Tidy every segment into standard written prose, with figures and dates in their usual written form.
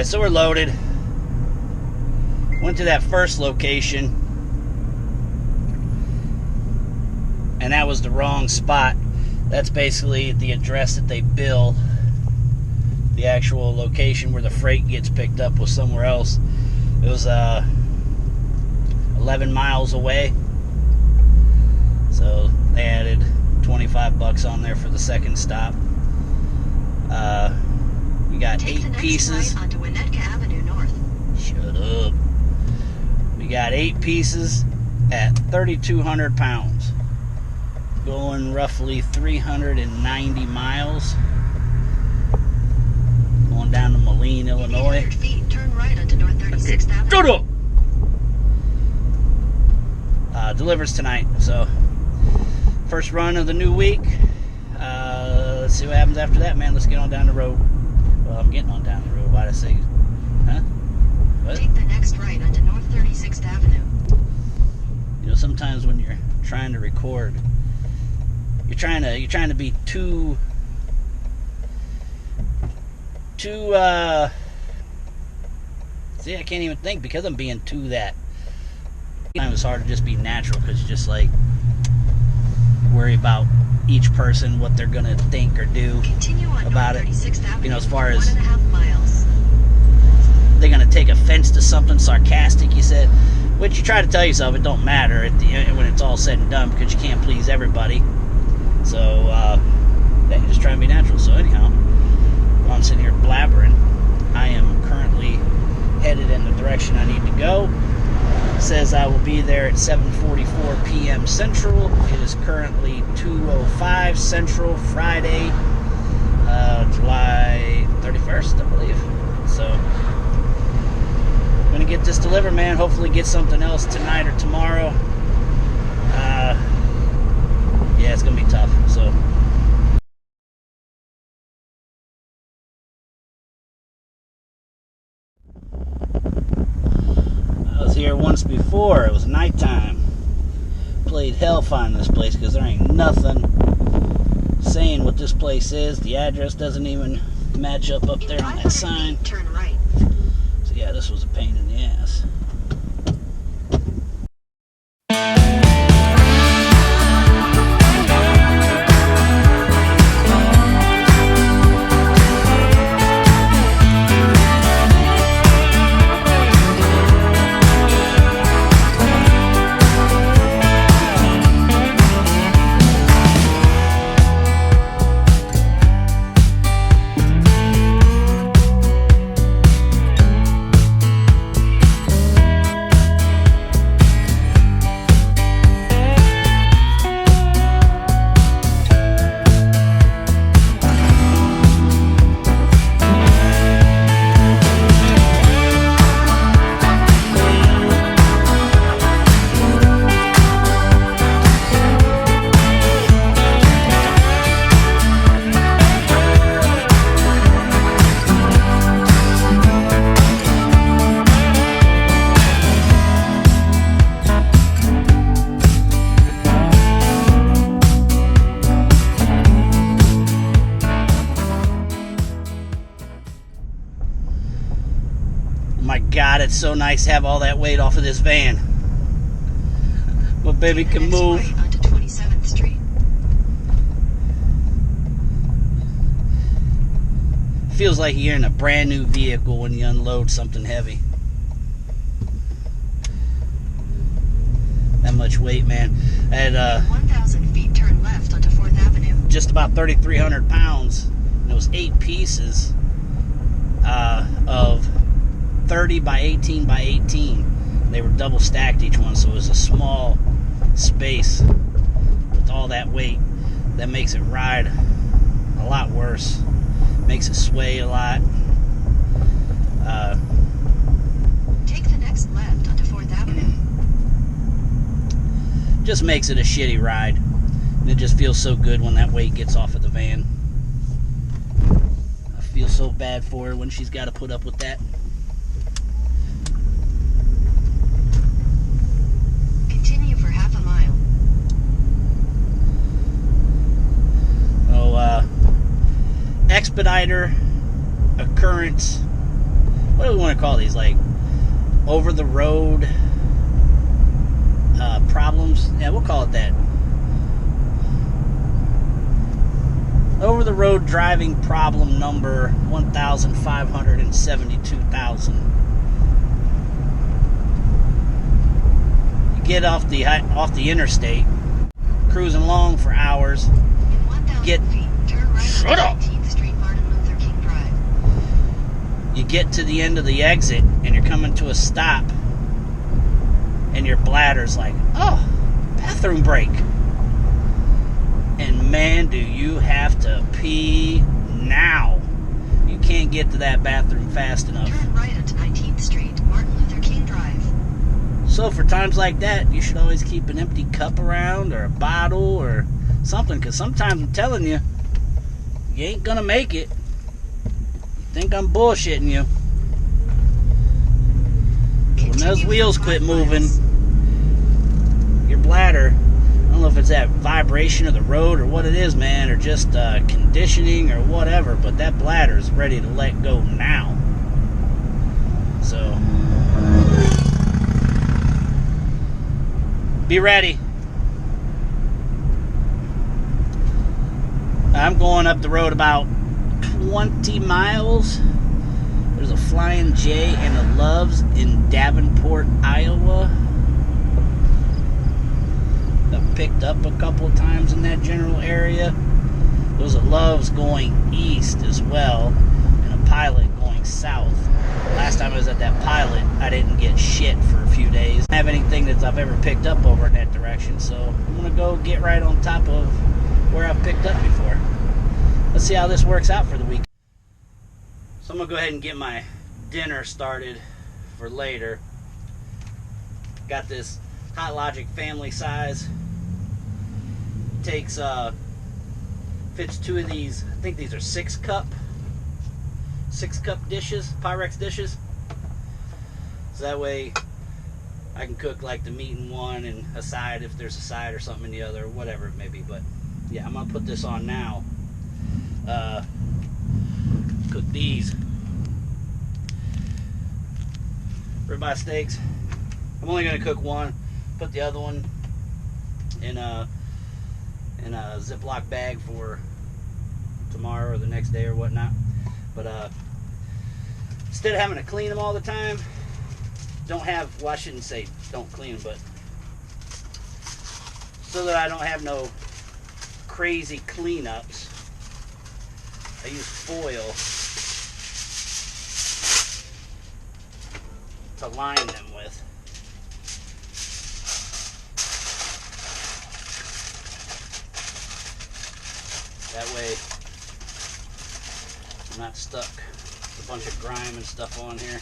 Alright, so we're loaded. Went to that first location, and that was the wrong spot. That's basically the address that they bill. The actual location where the freight gets picked up was somewhere else. It was 11 miles away. So they added $25 on there for the second stop. We got 8 pieces. Right onto Winnetka Avenue North. Shut up. We got 8 pieces at 3,200 pounds. Going roughly 390 miles. Going down to Moline, Illinois. 800 feet, turn right onto North 36th Avenue. Shut up! Delivers tonight, so first run of the new week. Let's see what happens after that, man. Let's get on down the road. Well, I'm getting on down the road. Why'd I say, huh? What? Take the next right onto North 36th Avenue. You know, sometimes when you're trying to record, you're trying to be too see, I can't even think because I'm being too that. Sometimes it's hard to just be natural because you just like worry about each person, what they're gonna think or do about it. You know, as far as 1.5 miles. they're gonna take offense to something sarcastic you said, which you try to tell yourself it don't matter at the end when it's all said and done because you can't please everybody. So yeah, you just try and be natural. So anyhow, while I'm sitting here blabbering, I am currently headed in the direction I need to go. It says I will be there at 7:44 p.m. Central. It is currently 2:05 Central, Friday, July 31st, I believe. So I'm gonna get this delivered, man. Hopefully get something else tonight or tomorrow. Yeah, it's gonna be tough. So. Here once before. It was nighttime. Played hell finding this place because there ain't nothing saying what this place is. The address doesn't even match up there on that sign. Turn right. So yeah, this was a pain in the ass. My God, it's so nice to have all that weight off of this van. My baby can move. Right onto 27th Street. Feels like you're in a brand new vehicle when you unload something heavy. That much weight, man. I had 1,000 feet, turn left onto 4th Avenue. just about 3,300 pounds. And it was 8 pieces of 30 by 18 by 18. They were double stacked each one, so it was a small space with all that weight. That makes it ride a lot worse. Makes it sway a lot. Take the next left onto 4th Avenue. Just makes it a shitty ride. And it just feels so good when that weight gets off of the van. I feel so bad for her when she's got to put up with that. Continue for half a mile. Expediter occurrence what do we want to call these? Like over the road problems? Yeah, we'll call it that. Over the road driving problem number 1,572,000. You get off the interstate, cruising along for hours. In 1,000 Get feet, turn right shut on up. 19th Street, Martin Luther King Drive. You get to the end of the exit and you're coming to a stop, and your bladder's like, oh, bathroom break. And man, do you have to pee now. You can't get to that bathroom fast enough. Turn right onto 19th Street, Martin Luther King Drive. So for times like that, you should always keep an empty cup around, or a bottle, or something, because sometimes I'm telling you, you ain't gonna make it. You think I'm bullshitting you. When those wheels quit moving, your bladder, I don't know if it's that vibration of the road or what it is, man, or just conditioning or whatever, but that bladder is ready to let go now. So, be ready. I'm going up the road about 20 miles. There's a Flying J and a Loves in Davenport, Iowa. I've picked up a couple of times in that general area. There's a Loves going east as well, and a Pilot going south. Last time I was at that Pilot, I didn't get shit for a few days. I don't have anything that I've ever picked up over in that direction, so I'm going to go get right on top of where I've picked up before. Let's see how this works out for the week. So I'm going to go ahead and get my dinner started for later. Got this Hot Logic family size. Takes fits two of these. I think these are 6-cup dishes, Pyrex dishes. So that way I can cook like the meat in one and a side if there's a side or something in the other, whatever it may be. But yeah, I'm gonna put this on now. Cook these ribeye steaks. I'm only gonna cook one. Put the other one in a Ziploc bag for tomorrow or the next day or whatnot. But instead of having to clean them all the time, well, I shouldn't say don't clean them, but so that I don't have no crazy cleanups, I use foil to line them with. That way I'm not stuck with a bunch of grime and stuff on here.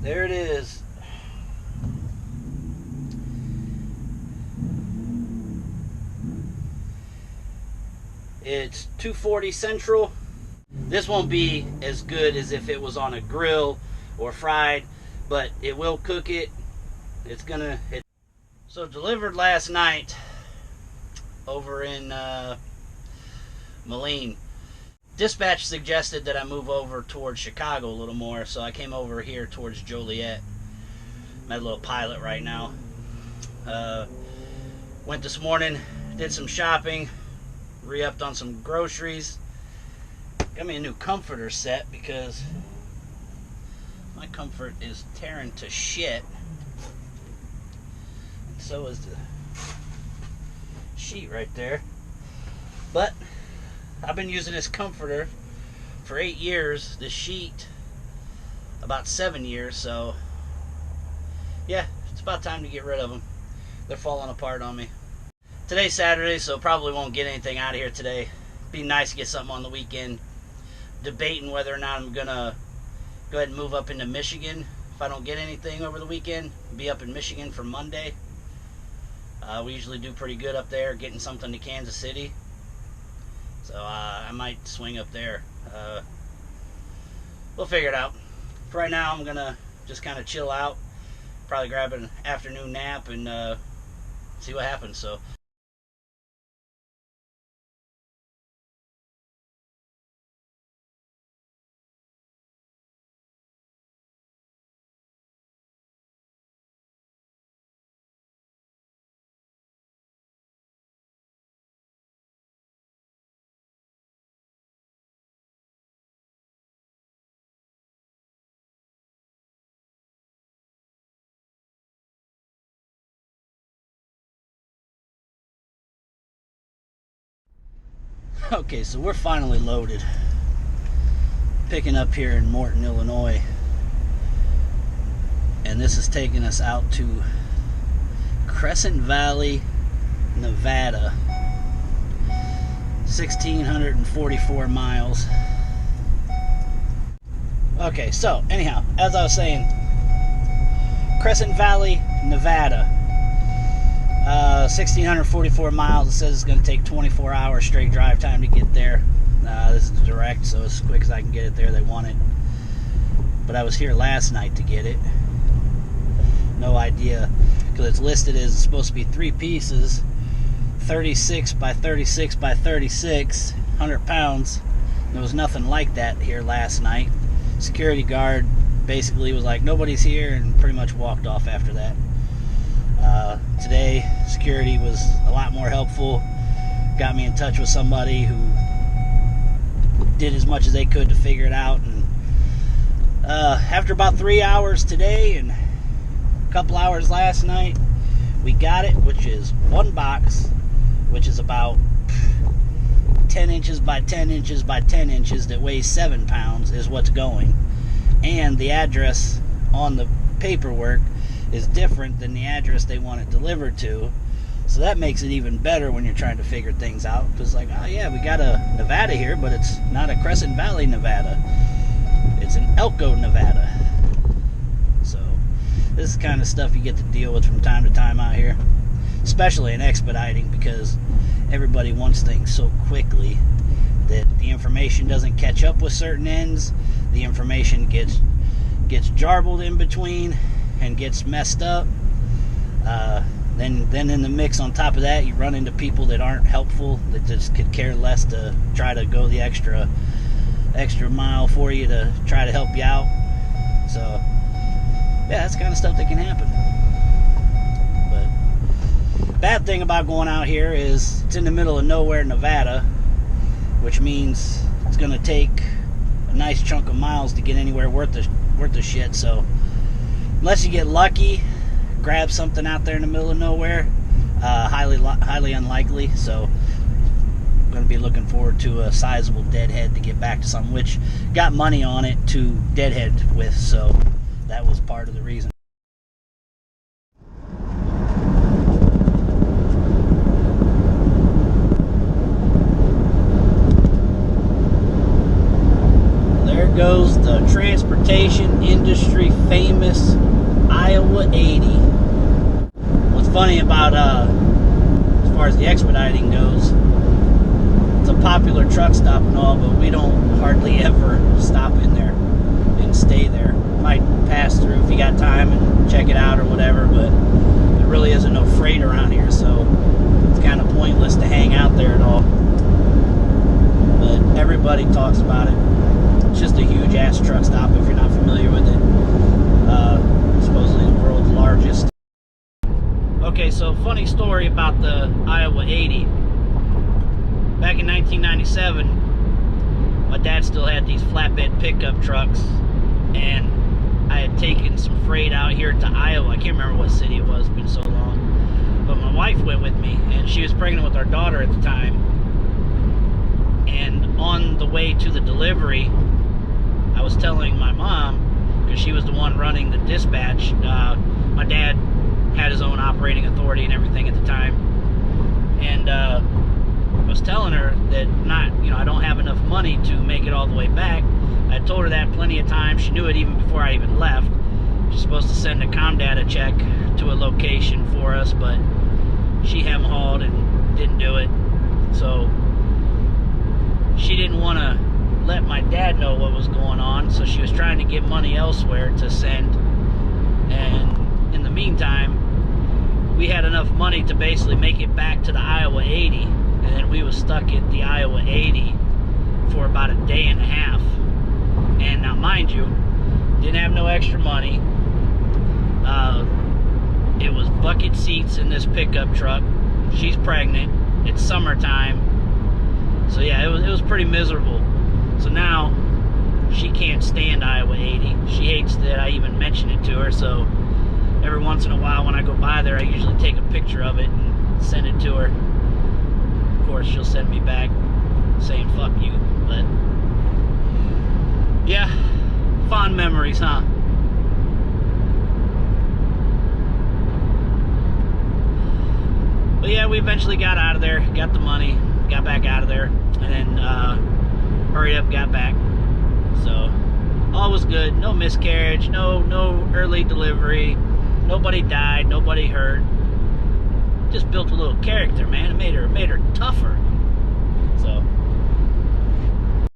There it is. It's 240 Central. This won't be as good as if it was on a grill or fried, but it will cook it. It's gonna hit. So delivered last night, over in Moline. Dispatch suggested that I move over towards Chicago a little more, so I came over here towards Joliet. I'm at a little pilot right now. Went this morning, did some shopping, re-upped on some groceries. Got me a new comforter set because my comfort is tearing to shit. And so is the sheet right there. But I've been using this comforter for 8 years, this sheet about 7 years, so yeah, it's about time to get rid of them. They're falling apart on me. Today's Saturday, so probably won't get anything out of here today. Be nice to get something on the weekend. Debating whether or not I'm gonna go ahead and move up into Michigan. If I don't get anything over the weekend, be up in Michigan for Monday. We usually do pretty good up there, getting something to Kansas City. So I might swing up there. We'll figure it out. For right now, I'm gonna just kind of chill out. Probably grab an afternoon nap and see what happens. So. Okay, so we're finally loaded. Picking up here in Morton, Illinois. And this is taking us out to Crescent Valley, Nevada. 1,644 miles. Okay, so anyhow, as I was saying, Crescent Valley, Nevada. 1,644 miles. It says it's going to take 24 hours straight drive time to get there. This is direct, so as quick as I can get it there, they want it. But I was here last night to get it. No idea, because it's listed as it's supposed to be 3 pieces, 36 by 36 by 36, 100 pounds. There was nothing like that here last night. Security guard basically was like, nobody's here, and pretty much walked off after that. Today, security was a lot more helpful. Got me in touch with somebody who did as much as they could to figure it out. And after about 3 hours today and a couple hours last night, we got it, which is one box, which is about 10 inches by 10 inches by 10 inches that weighs 7 pounds is what's going. And the address on the paperwork is different than the address they want it delivered to. So that makes it even better when you're trying to figure things out. Because like, oh yeah, we got a Nevada here, but it's not a Crescent Valley, Nevada. It's an Elko, Nevada. So this is the kind of stuff you get to deal with from time to time out here. Especially in expediting, because everybody wants things so quickly that the information doesn't catch up with certain ends. The information gets jarbled in between and gets messed up. Then in the mix on top of that, you run into people that aren't helpful, that just could care less to try to go the extra mile for you to try to help you out. So yeah, that's the kind of stuff that can happen. But bad thing about going out here is it's in the middle of nowhere, Nevada, which means it's going to take a nice chunk of miles to get anywhere worth the shit. So unless you get lucky, grab something out there in the middle of nowhere, highly unlikely. So I'm going to be looking forward to a sizable deadhead to get back to something, which got money on it to deadhead with, so that was part of the reason. There goes the transportation industry famous Iowa 80. What's funny about as far as the expediting goes, it's a popular truck stop and all, but we don't hardly ever stop in there and stay there. Might pass through if you got time and check it out or whatever, but there really isn't no freight around here, so it's kind kind of pointless to hang out there at all. But everybody talks about it. It's just a huge ass truck stop if you're not familiar with it. Supposedly the world's largest. Okay, so funny story about the Iowa 80. Back in 1997, my dad still had these flatbed pickup trucks, and I had taken some freight out here to Iowa. I can't remember what city it was, it's been so long. But my wife went with me, and she was pregnant with our daughter at the time. And on the way to the delivery, I was telling my mom, because she was the one running the dispatch. My dad had his own operating authority and everything at the time. And I was telling her that I don't have enough money to make it all the way back. I told her that plenty of times. She knew it even before I even left. She's supposed to send a ComData check to a location for us, but she hem-hauled and didn't do it. So she didn't want to let my dad know what was going on, so she was trying to get money elsewhere to send. And in the meantime, we had enough money to basically make it back to the Iowa 80, and then we was stuck at the Iowa 80 for about a day and a half. And now, mind you, didn't have no extra money. It was bucket seats in this pickup truck. She's pregnant. It's summertime. So yeah, it was pretty miserable. So now she can't stand Iowa 80. She hates that I even mention it to her. So every once in a while when I go by there, I usually take a picture of it and send it to her. Of course, she'll send me back saying fuck you. But yeah, fond memories, huh? But yeah, we eventually got out of there, got the money, got back out of there, and then hurried up, got back. So all was good. No miscarriage, no early delivery, nobody died, nobody hurt. Just built a little character, man. It made her tougher.